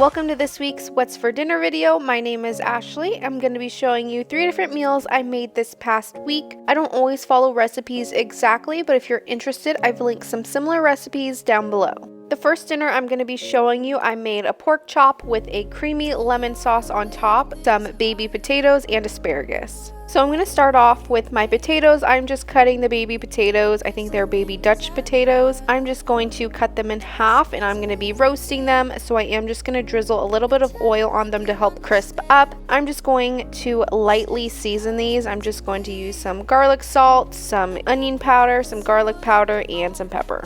Welcome to this week's What's for Dinner video. My name is Ashley. I'm going to be showing you 3 different meals I made this past week. I don't always follow recipes exactly, but if you're interested, I've linked some similar recipes down below. The first dinner I'm going to be showing you, I made a pork chop with a creamy lemon sauce on top, some baby potatoes, and asparagus. So I'm going to start off with my potatoes. I'm just cutting the baby potatoes. I think they're baby Dutch potatoes. I'm just going to cut them in half and I'm going to be roasting them. So I am just going to drizzle a little bit of oil on them to help crisp up. I'm just going to lightly season these. I'm just going to use some garlic salt, some onion powder, some garlic powder, and some pepper.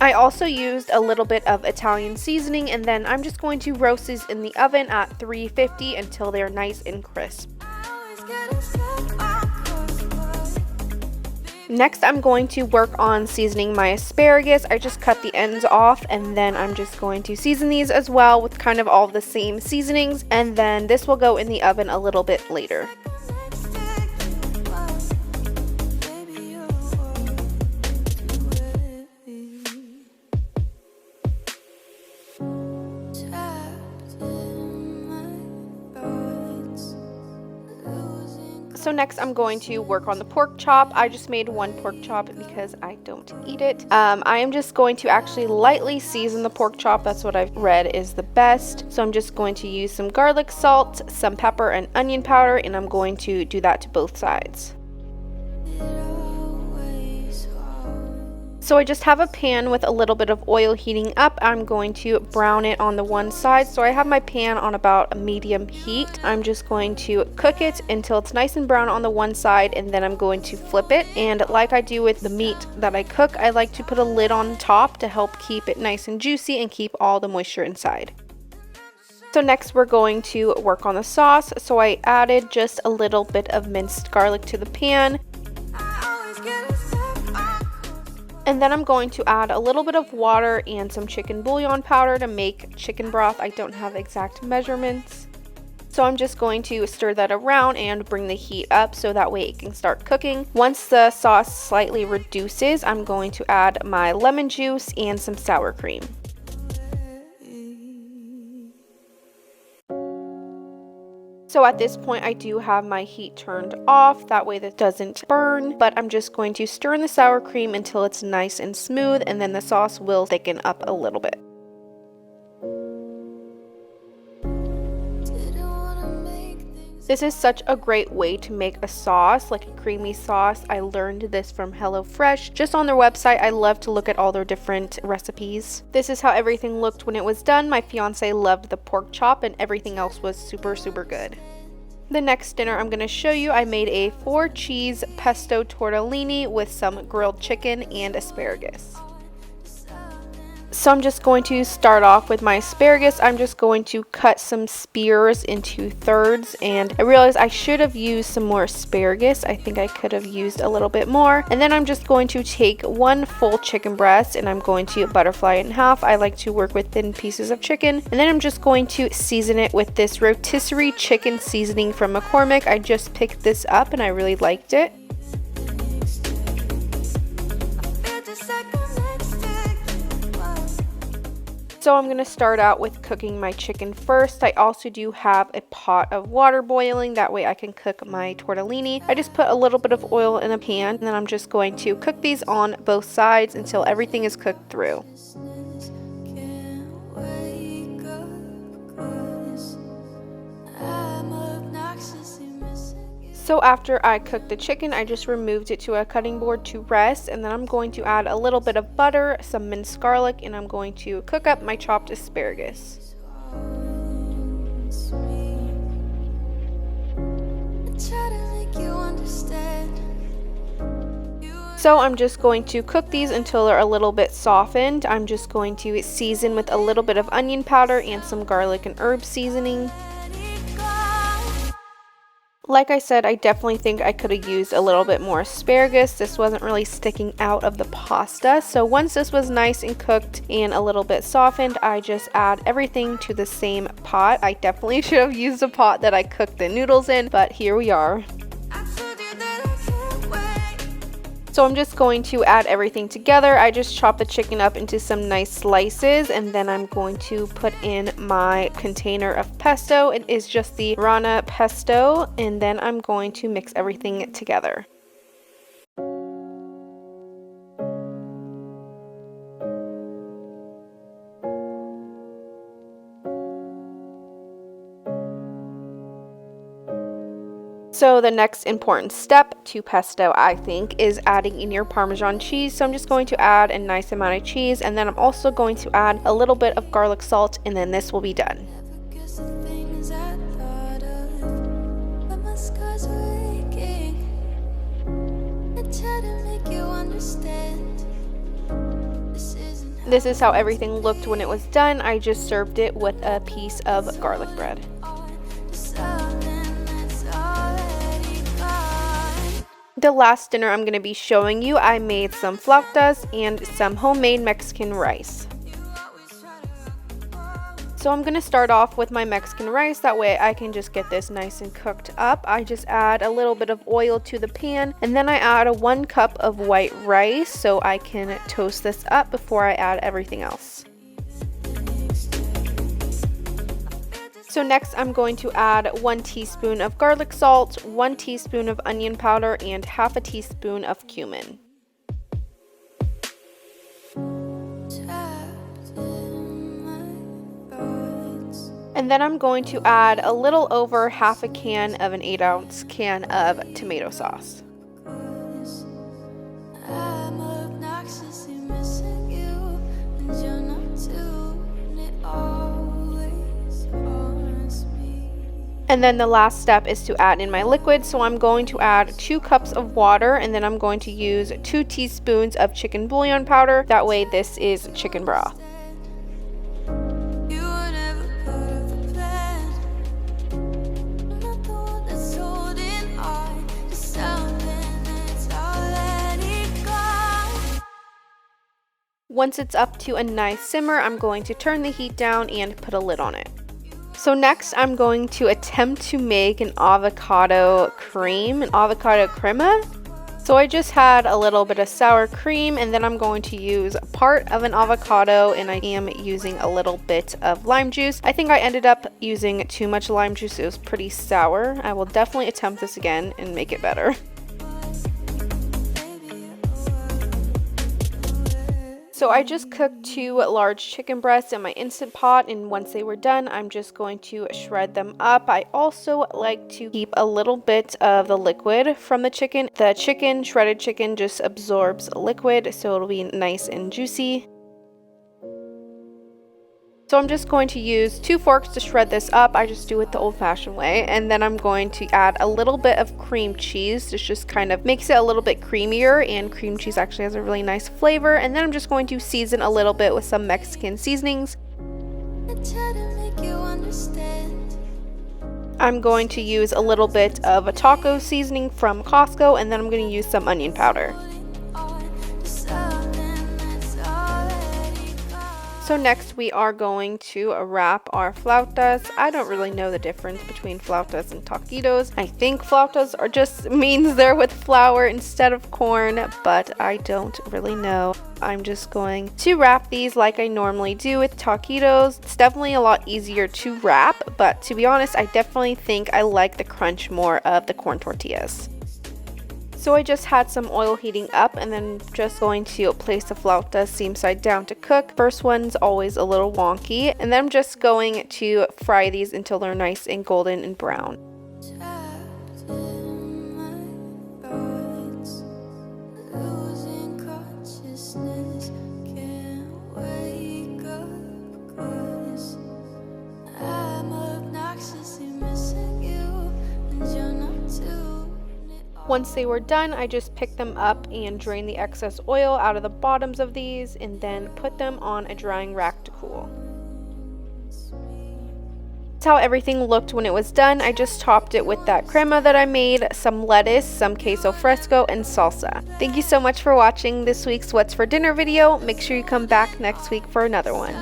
I also used a little bit of Italian seasoning, and then I'm just going to roast these in the oven at 350 until they're nice and crisp. Next, I'm going to work on seasoning my asparagus. I just cut the ends off, and then I'm just going to season these as well with kind of all the same seasonings, and then this will go in the oven a little bit later. So next I'm going to work on the pork chop. I just made one pork chop because I don't eat it. I am just going to actually lightly season the pork chop. That's what I've read is the best. So I'm just going to use some garlic salt, some pepper and onion powder, and I'm going to do that to both sides. So I just have a pan with a little bit of oil heating up. I'm going to brown it on the one side. So I have my pan on about a medium heat. I'm just going to cook it until it's nice and brown on the one side, and then I'm going to flip it. And like I do with the meat that I cook, I like to put a lid on top to help keep it nice and juicy and keep all the moisture inside. So next we're going to work on the sauce. So I added just a little bit of minced garlic to the pan. And then I'm going to add a little bit of water and some chicken bouillon powder to make chicken broth. I don't have exact measurements. So I'm just going to stir that around and bring the heat up so that way it can start cooking. Once the sauce slightly reduces, I'm going to add my lemon juice and some sour cream. So at this point I do have my heat turned off, that way that doesn't burn, but I'm just going to stir in the sour cream until it's nice and smooth, and then the sauce will thicken up a little bit. This is such a great way to make a sauce, like a creamy sauce. I learned this from HelloFresh. Just on their website, I love to look at all their different recipes. This is how everything looked when it was done. My fiance loved the pork chop and everything else was super good. The next dinner I'm going to show you, I made a 4-cheese pesto tortellini with some grilled chicken and asparagus. So I'm just going to start off with my asparagus. I'm just going to cut some spears into thirds, and I realized I should have used some more asparagus. I think I could have used a little bit more. And then I'm just going to take one full chicken breast and I'm going to butterfly it in half. I like to work with thin pieces of chicken. And then I'm just going to season it with this rotisserie chicken seasoning from McCormick. I just picked this up and I really liked it. So I'm going to start out with cooking my chicken first. I also do have a pot of water boiling, that way I can cook my tortellini. I just put a little bit of oil in a pan, and then I'm just going to cook these on both sides until everything is cooked through. So after I cooked the chicken, I just removed it to a cutting board to rest, and then I'm going to add a little bit of butter, some minced garlic, and I'm going to cook up my chopped asparagus. So I'm just going to cook these until they're a little bit softened. I'm just going to season with a little bit of onion powder and some garlic and herb seasoning. Like I said, I definitely think I could have used a little bit more asparagus. This wasn't really sticking out of the pasta. So once this was nice and cooked and a little bit softened, I just add everything to the same pot. I definitely should have used a pot that I cooked the noodles in, but here we are. So I'm just going to add everything together. I just chopped the chicken up into some nice slices, and then I'm going to put in my container of pesto. It is just the Rana pesto, and then I'm going to mix everything together. So the next important step to pesto, I think, is adding in your Parmesan cheese. So I'm just going to add a nice amount of cheese, and then I'm also going to add a little bit of garlic salt, and then this will be done. This is how everything looked when it was done. I just served it with a piece of garlic bread. The last dinner I'm going to be showing you, I made some flautas and some homemade Mexican rice. So I'm going to start off with my Mexican rice, that way I can just get this nice and cooked up. I just add a little bit of oil to the pan, and then I add 1 cup of white rice so I can toast this up before I add everything else. So next I'm going to add 1 teaspoon of garlic salt, 1 teaspoon of onion powder, and half a teaspoon of cumin. And then I'm going to add a little over half a can of an 8-ounce can of tomato sauce. And then the last step is to add in my liquid, so I'm going to add 2 cups of water, and then I'm going to use 2 teaspoons of chicken bouillon powder, that way this is chicken broth. Once it's up to a nice simmer, I'm going to turn the heat down and put a lid on it. So next I'm going to attempt to make an avocado cream, an avocado crema. So I just had a little bit of sour cream, and then I'm going to use part of an avocado, and I am using a little bit of lime juice. I think I ended up using too much lime juice. It was pretty sour. I will definitely attempt this again and make it better. So I just cooked 2 large chicken breasts in my Instant Pot, and once they were done, I'm just going to shred them up. I also like to keep a little bit of the liquid from the chicken. The chicken, shredded chicken, just absorbs liquid, so it'll be nice and juicy. So I'm just going to use 2 forks to shred this up. I just do it the old-fashioned way. And then I'm going to add a little bit of cream cheese. This just kind of makes it a little bit creamier, and cream cheese actually has a really nice flavor. And then I'm just going to season a little bit with some Mexican seasonings. I'm going to use a little bit of a taco seasoning from Costco, and then I'm going to use some onion powder. So next we are going to wrap our flautas. I don't really know the difference between flautas and taquitos. I think flautas are just means they're with flour instead of corn, but I don't really know. I'm just going to wrap these like I normally do with taquitos. It's definitely a lot easier to wrap, but to be honest, I definitely think I like the crunch more of the corn tortillas. So I just had some oil heating up, and then just going to place the flautas seam side down to cook. First one's always a little wonky, and then I'm just going to fry these until they're nice and golden and brown. Once they were done, I just picked them up and drained the excess oil out of the bottoms of these, and then put them on a drying rack to cool. That's how everything looked when it was done. I just topped it with that crema that I made, some lettuce, some queso fresco, and salsa. Thank you so much for watching this week's What's for Dinner video. Make sure you come back next week for another one.